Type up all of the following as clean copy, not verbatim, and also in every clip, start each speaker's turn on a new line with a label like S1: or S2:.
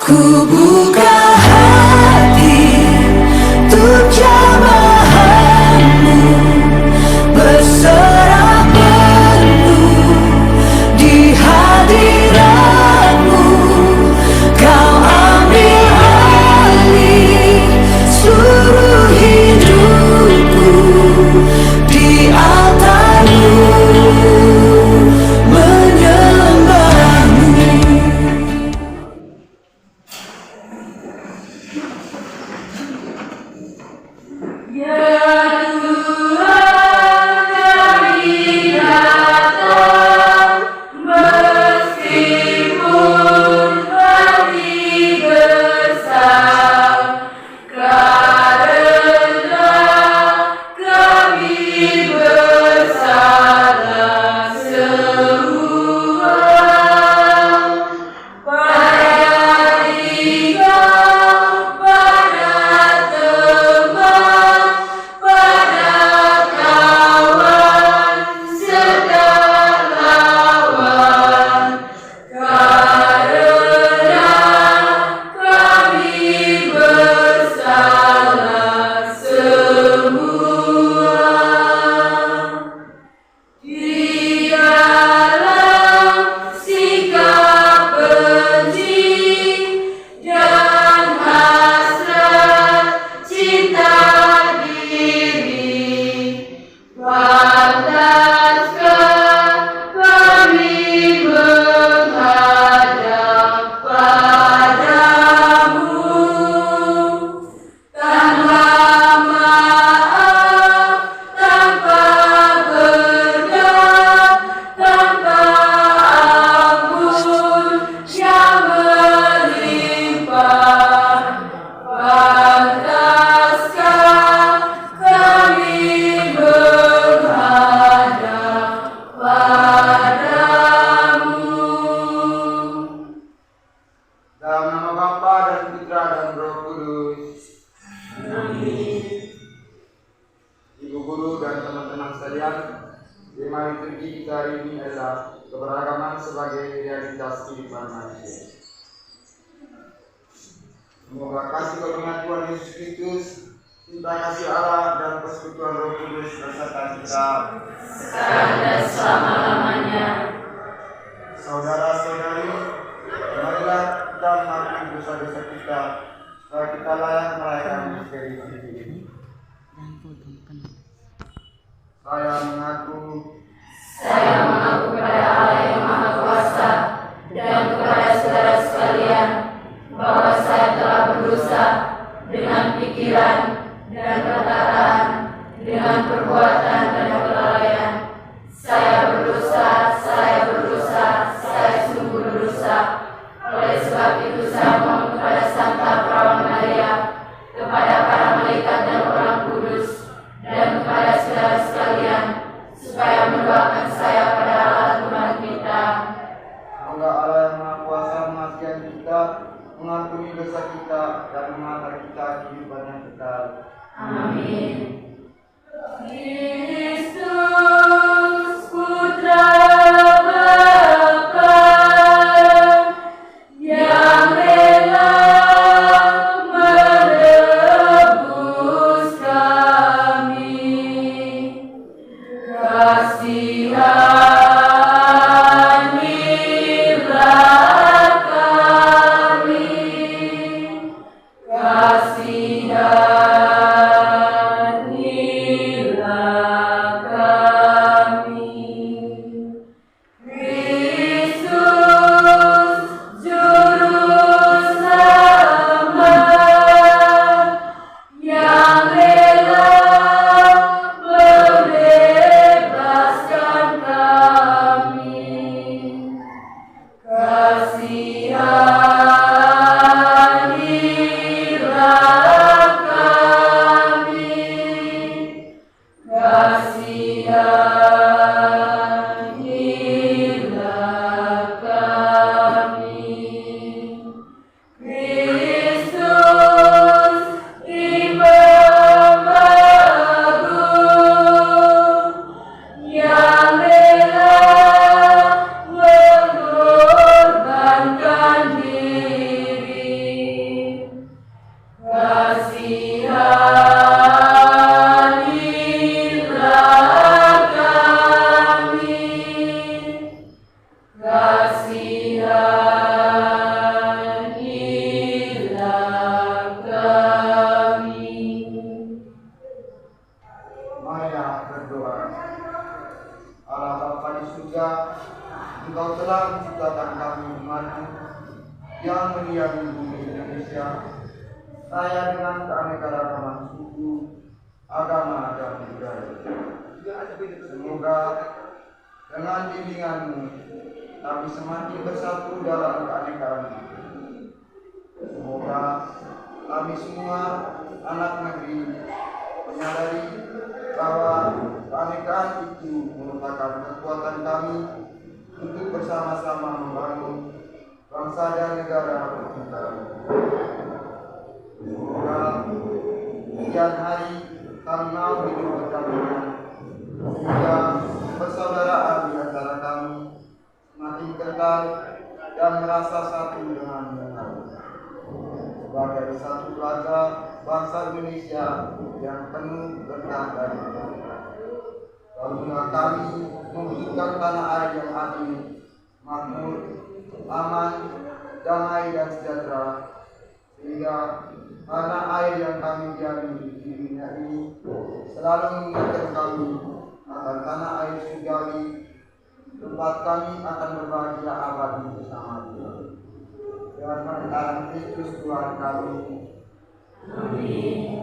S1: Ku buka hati untuk jamahanmu, berserah penuh di hadiratmu. Kau ambil alih seluruh hidupku, di altarmu menyembahmu.
S2: Dalam nama Bapa dan Putra dan Roh Kudus.
S3: Amin.
S2: Ibu guru dan teman-teman sekalian, tema liturgi kita hari ini adalah keberagaman sebagai realitas kehidupan manusia. Semoga kasih karunia Tuhan Yesus Kristus, cinta kasih Allah dan persekutuan Roh Kudus beserta kita
S3: Sekarang dan selama-lamanya.
S2: Saudara-saudari, marilah kita mengakui dosa-dosa kita, supaya kita layak merayakan misteri ini.
S3: Saya mengaku kepada Allah yang Maha Kuasa dan kepada saudara sekalian bahwa saya telah berdosa dengan pikiran dan perkataan, dengan perbuatan dan kelalaian. Saya berdosa, saya sungguh berdosa. Oleh sebab itu saya mohon kepada Santa Perawan Maria, kepada para malaikat dan orang kudus, dan kepada saudara sekalian, supaya mendoakan saya pada Allah Tuhan kita.
S2: Semoga Allah yang Maha Kuasa mengasihi kita, mengampuni dosa kita, dan mengantar kita kehidupan yang kekal.
S3: Amin. Kristus Putra Bapa yang rela menebus kami, kasihanilah kami, kasihanilah kami. Kristus Juru Selamat yang rela membebaskan kami, kasihanilah kami, kasihanilah kami. Kristus Imam Agung yang rela mengorbankan diri,
S2: yang mendiami bumi Indonesia, kaya dengan keanekaragaman suku, agama, dan budaya. Semoga dengan bimbingan-Mu kami semakin bersatu dalam keanekaan. Semoga kami semua anak negeri menyadari bahwa keanekaan itu merupakan kekuatan kami untuk bersama-sama membangun bangsa dan negara tercinta. Semoga sekian hari kami mau hidup berdampingan, sehingga persaudaraan di antara kami semakin kental dan merasa satu dengan yang lain. Sebagai satu keluarga bangsa Indonesia yang penuh berkah dan berkah. Bangunlah kami mewujudkan tanah air yang adil, makmur, aman, damai dan sejahtera, sehingga tanah air yang kami diami di dunia ini selalu mengingatkan kami akan tanah air surgawi, tempat kami akan berbahagia abadi bersama Dia. Dan dalam Kristus Tuhan kami.
S3: Amin.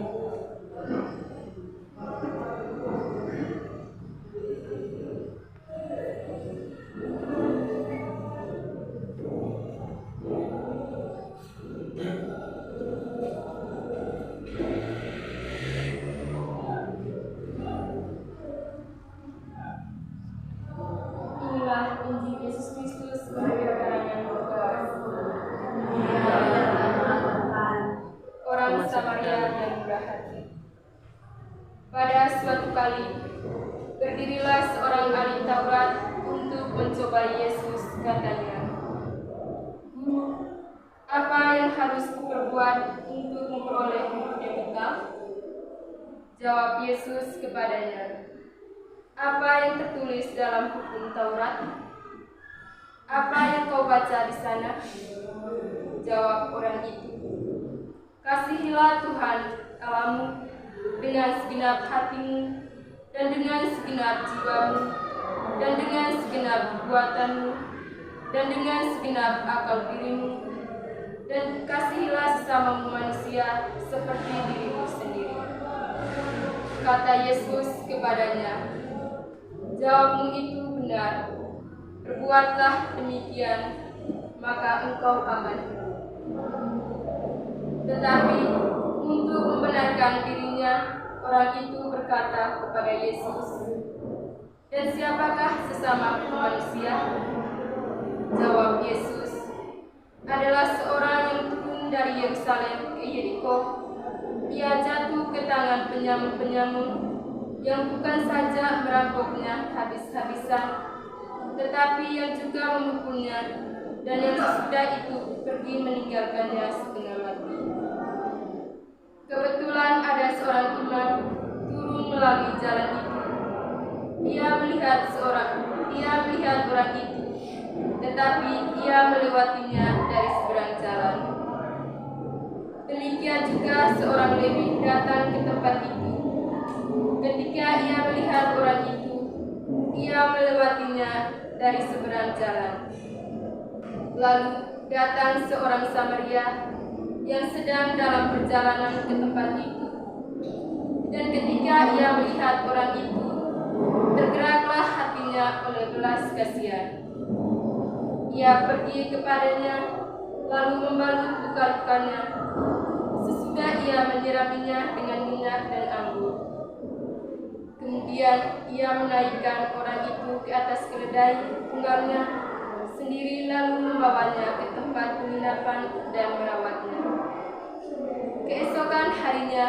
S4: Inilah Injil Yesus Kristus sebagai karangan Lukas. Orang Samaria yang murah hati. Pada suatu kali, berdirilah seorang ahli Taurat untuk mencoba Yesus, katanya, "Guru, apa yang harus kuperbuat untuk memperoleh hidup yang kekal?" Jawab Yesus kepadanya, "Apa yang tertulis dalam hukum Taurat? Apa yang kau baca di sana?" Jawab orang itu, "Kasihilah Tuhan Allahmu dengan segenap hatimu, dan dengan segenap jiwamu, dan dengan segenap perbuatanmu, dan dengan segenap akal dirimu, dan kasihilah sesamamu manusia seperti dirimu sendiri." Kata Yesus kepadanya, "Jawabmu itu benar. Perbuatlah demikian, maka engkau aman hidup." Tetapi untuk membenarkan dirinya, orang itu berkata kepada Yesus, "Dan siapakah sesama manusia?" Jawab Yesus, "Adalah seorang yang turun dari Yerusalem ke Yeriko. Ia jatuh ke tangan penyamun-penyamun yang bukan saja merampoknya habis-habisan, tetapi yang juga memukulnya, dan yang sesudah itu pergi meninggalkannya setengah mati. Kebetulan ada seorang imam turun melalui jalan itu. Ia melihat orang itu, tetapi ia melewatinya dari seberang jalan. Demikian juga seorang Lewi datang ke tempat itu. Ketika ia melihat orang itu, ia melewatinya dari seberang jalan. Lalu datang seorang Samaria yang sedang dalam perjalanan ke tempat itu. Dan ketika ia melihat orang itu, tergeraklah hatinya oleh belas kasihan. Ia pergi kepadanya, lalu membalut luka-lukanya. Sesudah ia menyiraminya dengan minyak dan anggur. Kemudian ia menaikkan orang itu ke atas keledai tunggalnya sendiri, lalu membawanya ke tempat penginapan dan merawatnya. Keesokan harinya,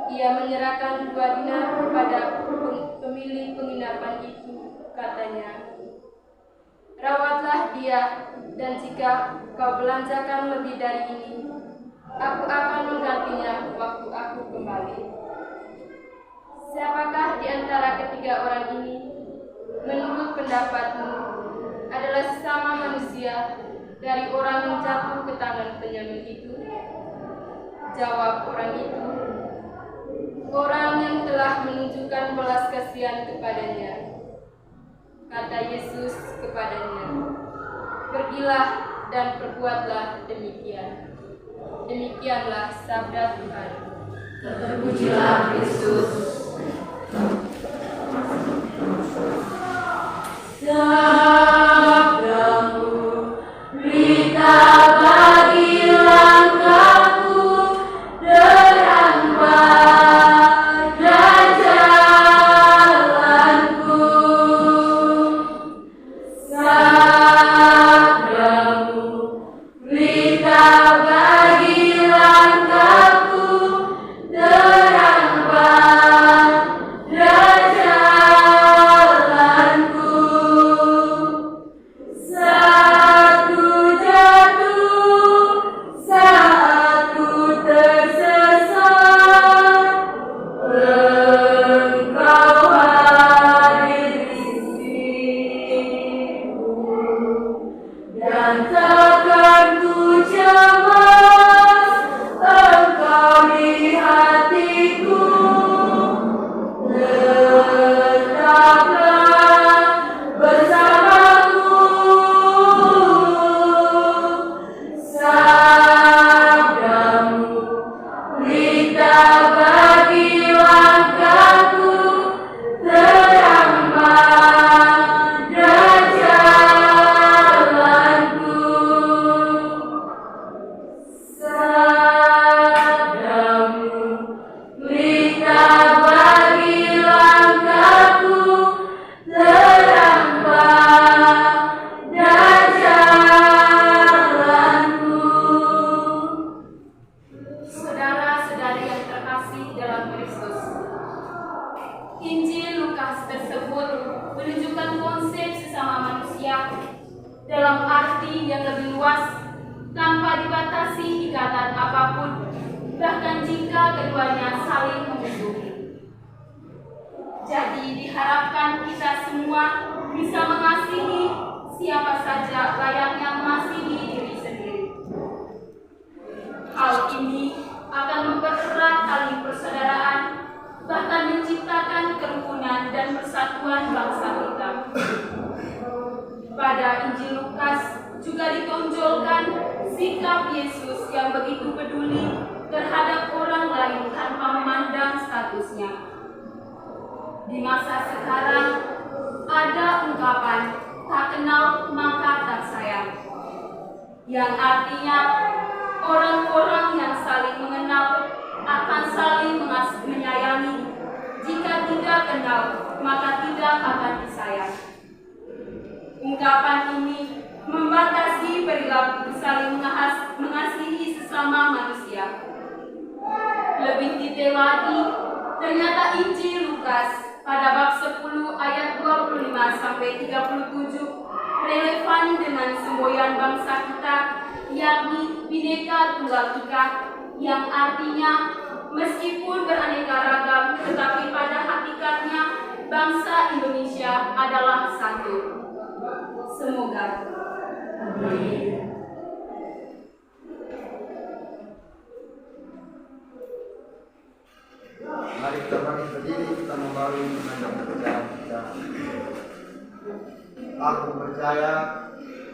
S4: ia menyerahkan 2 dinar kepada pemilik penginapan itu, katanya, "Rawatlah dia, dan jika kau belanjakan lebih dari ini, aku akan menggantinya waktu aku kembali." Siapakah di antara ketiga orang ini, menurut pendapatmu, adalah sesama manusia dari orang yang jatuh ke tangan penyamun itu? Jawab orang itu, "Orang yang telah menunjukkan belas kasihan kepadanya." Kata Yesus kepadanya, "Pergilah dan perbuatlah demikian. Demikianlah sabda Tuhan.
S3: Terpujilah Kristus. Sabdamu, berita bagi langkahku, terang pada jalanku. Sabdamu, berita bagi langkahku, terang pada jalanku. Saat ku jatuh, saat ku tersesat, Engkau hadir di sisiku, dan takkan ku cemas, Engkau di hatiku. Tetaplah bersamaku. Sabdamu, berita bagi langkahku, terang pada jalanku. Sabdamu, berita bagi langkahku, terang pada jalanku.
S4: Saudara-saudari yang terkasih dalam Kristus, Injil Lukas tersebut menunjukkan konsep sesama manusia dalam arti yang lebih luas tanpa dibatasi ikatan apapun, bahkan jika keduanya saling memusuhi. Jadi diharapkan kita semua bisa mengasihi siapa saja layaknya mengasihi diri sendiri. Hal ini akan mempererat tali persaudaraan, bahkan menciptakan kerukunan dan persatuan bangsa kita. Pada Injil Lukas juga ditonjolkan sikap Yesus yang begitu peduli terhadap orang lain tanpa memandang statusnya. Di masa sekarang ada ungkapan tak kenal maka tak sayang, yang artinya orang-orang yang saling mengenal akan saling menyayangi. Jika tidak kenal, maka tidak akan disayang. Ungkapan ini membatasi perilaku saling mengasihi sesama manusia. Lebih detail lagi, ternyata Injil Lukas pada bab 10 ayat 25 sampai 37 relevan dengan semboyan bangsa kita, yakni Bhinneka Tunggal Ika, yang artinya meskipun beraneka ragam, tetapi pada hakikatnya bangsa Indonesia adalah satu. Semoga. Amin.
S2: Mari kita bangkit berdiri, kita membaru menghadap kepercayaan kita. Aku percaya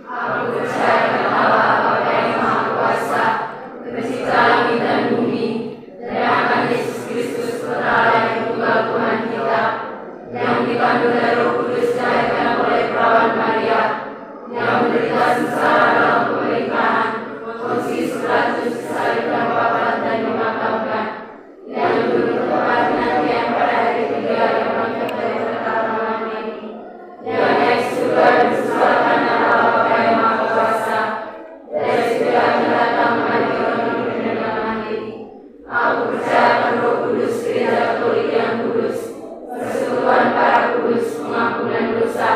S3: kepada Allah yang Maha Kuasa, Pencipta langit dan bumi, dan akan Yesus Kristus, Putra Allah yang tunggal Tuhan kita, yang dikandung dari Roh Kudus, dilahirkan oleh perawan Maria, yang menderita sengsara dalam pemerintahan Pontius Pilatus, disalibkan, wafat dan dimakamkan, yang duduk di tempat penantian pada hari ketiga, yang bangkit dari antara orang mati, yang naik surga dan disesalkan Allah Bapa yang Maha Kuasa, dari surga datang menghadiri orang hidup dan orang mati. Aku percaya pada Roh Kudus, Gereja Katolik yang kudus, persekutuan para kudus, pengampunan dosa,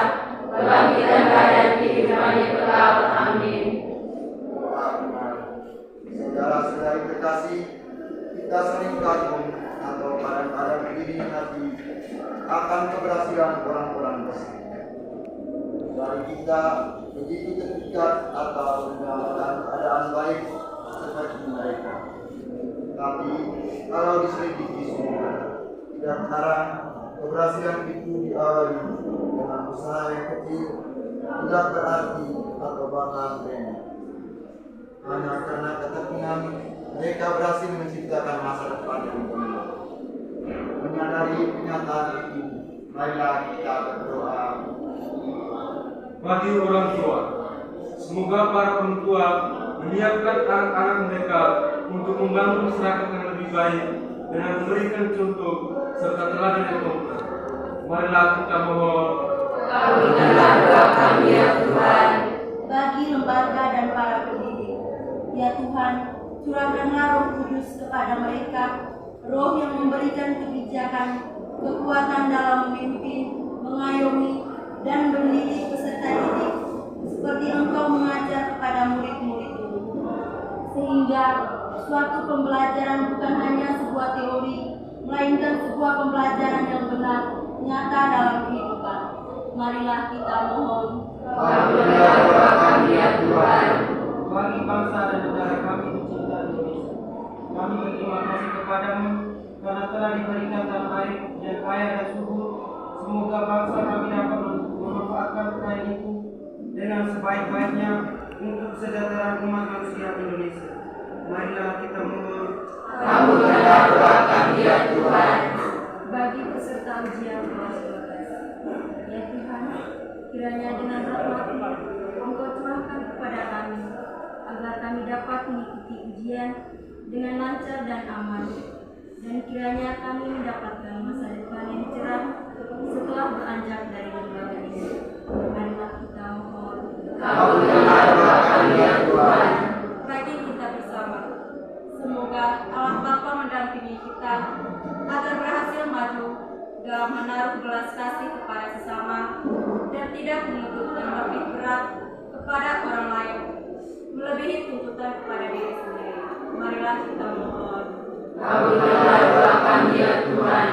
S3: kebangkitan badan, kehidupan yang kekal. Amin.
S2: saudara-saudari terkasih, kita sering kagum atau kadang-kadang iri hati akan keberhasilan orang-orang tersebut. Dari kita begitu terikat atau mendapatkan keadaan baik seperti mereka. Tapi kalau diselidiki semua, tidak jarang keberhasilan itu diawali dengan usaha yang kecil, tidak berarti atau bahkan remeh. hanya karena ketekunan mereka berhasil menciptakan masa depan yang gemilang. Menyadari kenyataan itu, marilah kita berdoa.
S5: Bagi orang tua, semoga para orang tua menyiapkan anak-anak mereka untuk membangun masyarakat yang lebih baik dengan memberikan contoh serta teladan yang konkret. Marilah kita mohon.
S3: Kabulkanlah doa kami ya Tuhan.
S6: Bagi lembaga dan para pendidik, ya Tuhan, curahkanlah Roh Kudus kepada mereka, Roh yang memberikan kebijakan, kekuatan dalam memimpin, mengayomi, dan mendidik peserta didik, seperti Engkau mengajar kepada murid-murid-Mu, sehingga suatu pembelajaran bukan hanya sebuah teori, melainkan sebuah pembelajaran yang benar, nyata dalam kehidupan. Marilah kita mohon.
S3: Kabulkanlah doa kami ya Tuhan.
S7: Bagi bangsa dan negara kami tercinta Indonesia, kami berterima kasih kepadamu karena telah diberikan tanah air yang kaya dan subur. Semoga bangsa kami dapat memanfaatkan kekayaan itu dengan sebaik-baiknya untuk kesejahteraan umat manusia Indonesia. Marilah kita mohon.
S3: Kabulkanlah doa kami ya Tuhan.
S6: Bagi peserta ujian kelas 12, ya Tuhan, kiranya dengan rahmat-Mu Engkau curahkan kepada kami, agar kami dapat mengikuti ujian dengan lancar dan aman, dan kiranya kami mendapatkan masa depan yang cerah setelah beranjak dari lembaga ini. Marilah kita mohon.
S3: Kabulkanlah doa kami ya Tuhan.
S6: Bagi kita bersama, semoga Allah Bapa mendampingi kita agar berhasil maju dalam menaruh belas kasih kepada sesama dan tidak menuntut yang lebih berat kepada orang lain, melebihi tuntutan kepada diri sendiri. Marilah kita mohon.
S3: Kabulkanlah doa kami ya Tuhan.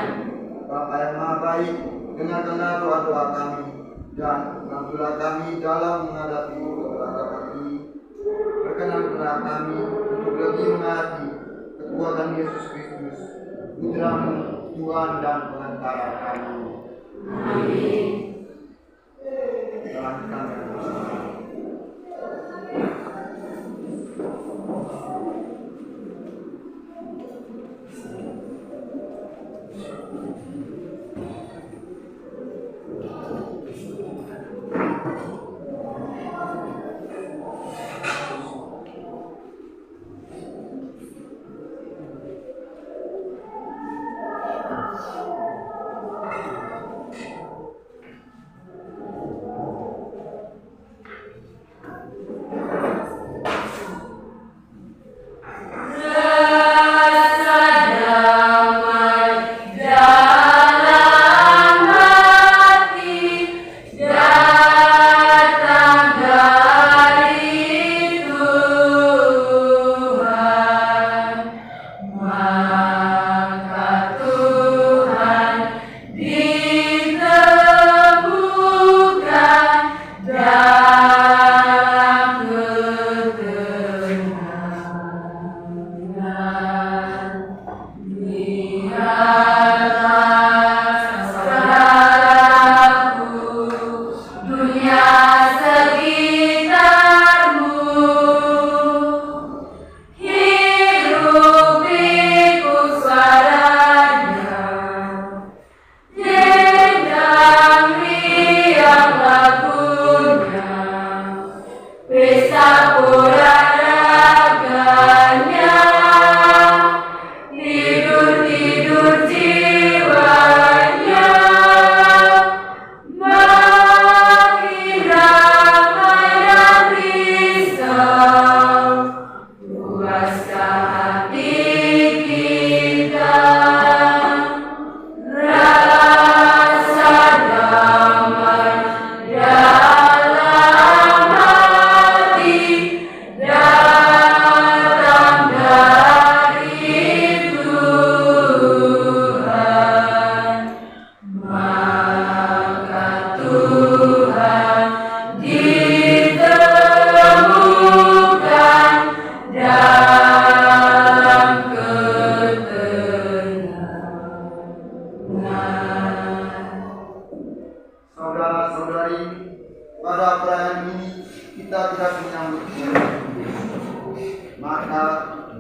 S2: Bapa yang Maha Baik, dengarkanlah doa-doa kami dan bantulah kami dalam menghadapi keberagaman ini. Berkenanlah kami untuk lebih mengerti kekuatan Yesus Kristus, Putra-Mu, Tuhan dan Pengantara kami.
S3: Amin.
S2: Lanjutkan.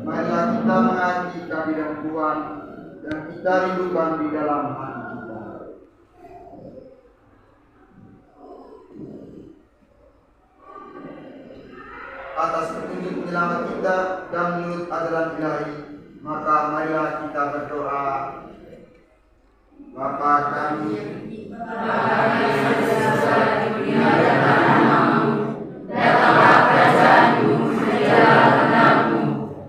S2: marilah kita mengasihi kehadiran Tuhan dan kita rindukan di dalam hati kita. Atas petunjuk penyelamat kita dan menurut ajaran ilahi, maka marilah kita berdoa. Bapa kami,
S3: datanglah kerajaanmu, jadilah kehendakmu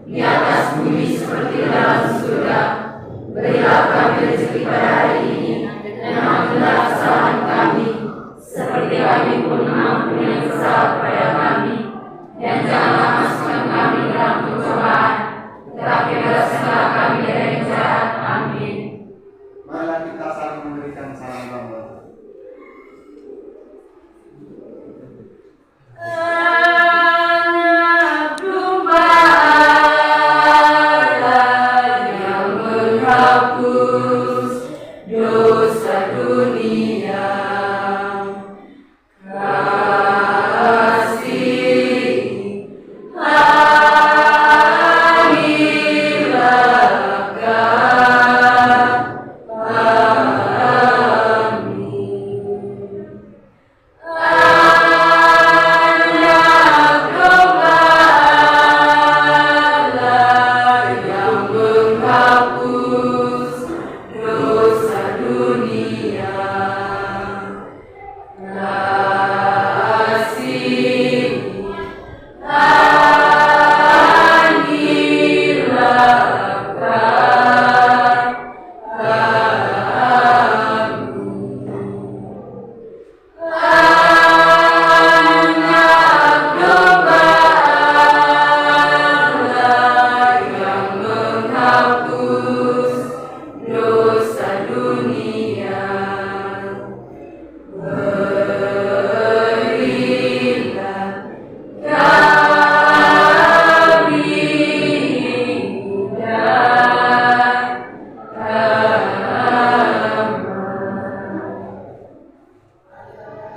S3: di atas bumi seperti di dalam surga. Berilah kami rezeki pada hari ini, dan ampunilah kesalahan kami, seperti kami pun mengampuni yang bersalah kepada kami. Dan janganlah masukkan kami dalam pencobaan, tetapi bebaskanlah kami dari yang jahat. Amin.
S2: marilah kita saling memberikan salam Bapa.
S3: Anak domba Allah yang menghapus dosa dunia, kasih akhirlah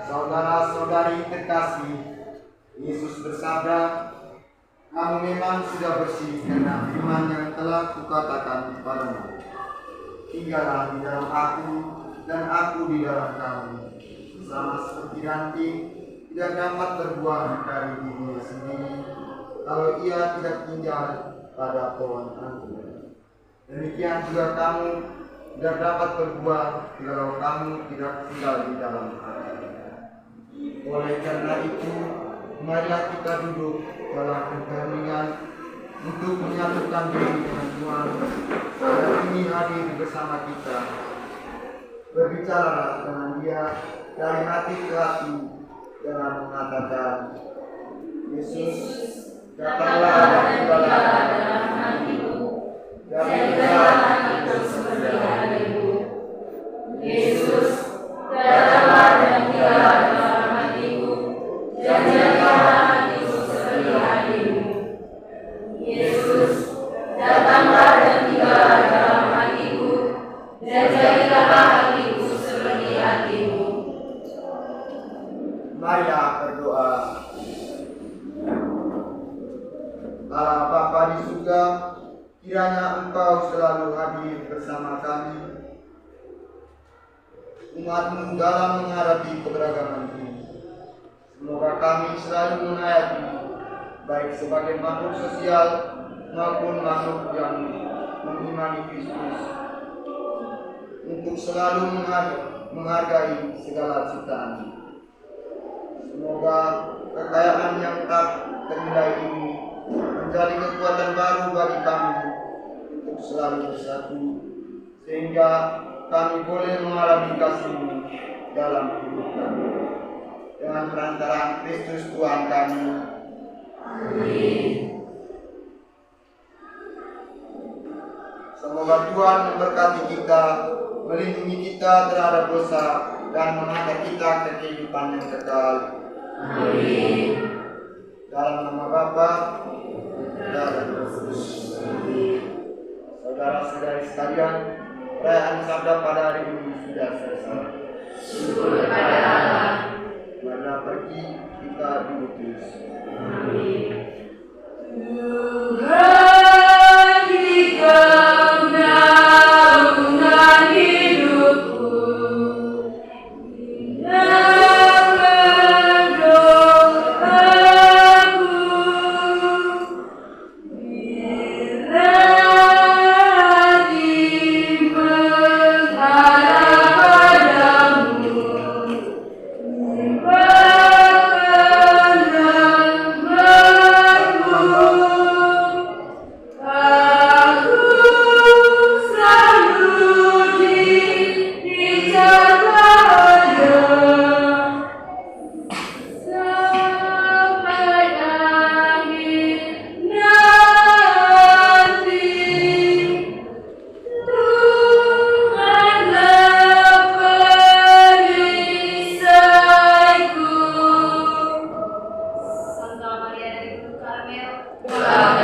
S2: Saudara-saudari terkasih, Yesus bersabda, "Kamu memang sudah bersih karena firman yang telah kukatakan kepadamu. Tinggallah di dalam aku dan aku di dalam kamu. Sama seperti ranting tidak dapat berbuah dari dirinya sendiri kalau ia tidak tinggal pada pohon anggur. Demikian juga kamu tidak dapat berbuah kalau kamu tidak tinggal di dalam aku. Oleh karena itu, marilah kita duduk dalam keheningan untuk menyatukan diri dengan Tuhan dan ingin hadir bersama kita. Berbicaralah dengan Dia dari hati ke hati dengan mengatakan, Yesus, datanglah dan tinggallah dalam hatiku, jadilah hatiku seperti hatimu. Yesus, datanglah dan tinggallah dalam hatiku, jadilah hatiku seperti hatimu. Yesus, datanglah dan tinggallah dalam hatiku, dan jadilah hatiku seperti hatimu. Marilah berdoa. Allah Bapa di surga, kiranya Engkau selalu hadir bersama kami, umat-Mu dalam menghadapi keberagaman ini. Semoga kami selalu menghayati, baik sebagai makhluk sosial maupun makhluk yang mengimani Kristus, untuk selalu menghargai segala ciptaan. Semoga kekayaan yang tak ternilai ini menjadi kekuatan baru bagi kami untuk selalu bersatu, sehingga kami boleh mengalami kasih-Mu dalam hidup kami. Dengan perantaraan Kristus Tuhan kami. Amin. Semoga Tuhan memberkati kita, melindungi kita terhadap dosa, dan mengantar kita ke kehidupan yang kekal. Amin. Dalam nama Bapa dan Roh Kudus. Saudara-saudari sekalian, perayaan Sabda pada hari ini sudah selesai.
S3: Syukur kepada Allah.
S2: Marilah pergi kita diutus.
S3: Amin. Doa